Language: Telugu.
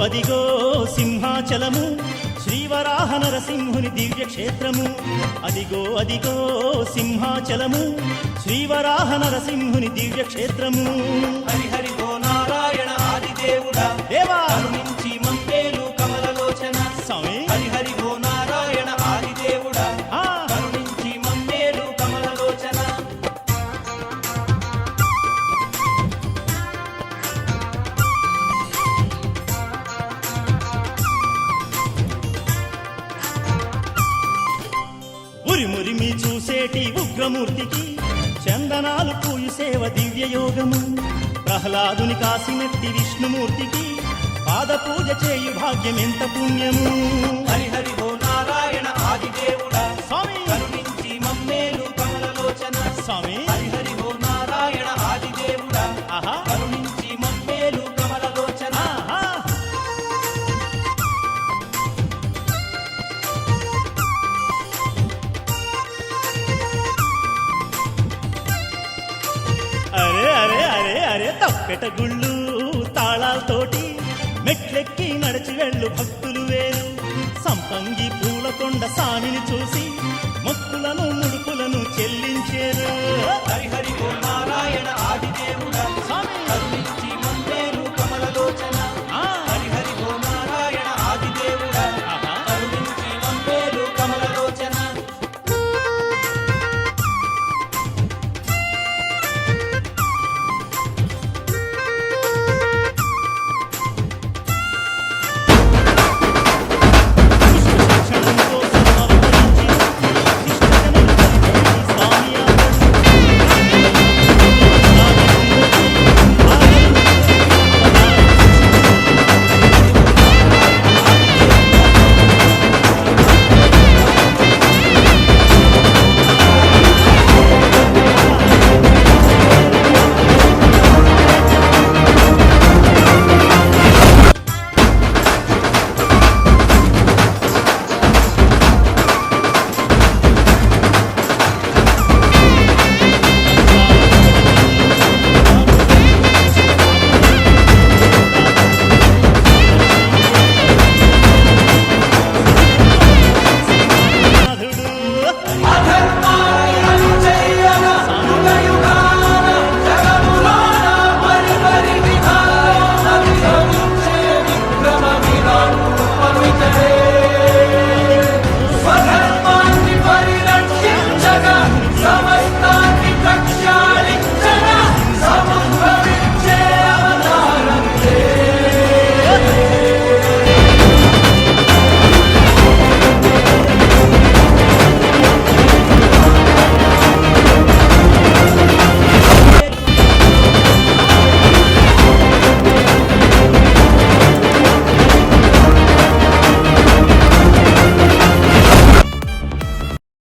అదిగో సింహాచలము శ్రీవరాహ నరసింహుని దివ్యక్షేత్రము. అదిగో అదిగో సింహాచలము శ్రీవరాహ నరసింహుని దివ్యక్షేత్రము. హరిహరి ఓ నారాయణ ఆదిదేవుడా దేవా కరుణించి మమ్మేలు కమలలోచన. స్వామి హరిహరి ఓ నారాయణ ఆదిదేవుడా ఆ, కరుణించి మమ్మేలు కమలలోచన. ఉరిమురిమి చూసేటి ఉగ్రమూర్తికి చందనాలు పూయు సేవ దివ్యయోగము. ప్రహ్లాదుని కాసినట్టి విష్ణుమూర్తికి పాద పూజ చేయు భాగ్యమెంత పుణ్యము. హరిహరి ఓ నారాయణ ఆదిదేవుడా స్వామి కరుణించి మమ్మేలు కమలలోచన. స్వామి హరిహరి ఓ నారాయణ ఆదిదేవుడా ఆహా కరుణించి మమ్మేలు కమలలోచన. ఆహా. అరే అరే అరే అరే తప్పెట గుళ్ళు తాళాలతోటి మెట్లెక్కి నడిచి వెళ్ళు భక్తులు వేరు. సంపంగి పూలకొండ సామిని చూసి మొక్కులను ముడుపులను చెల్లి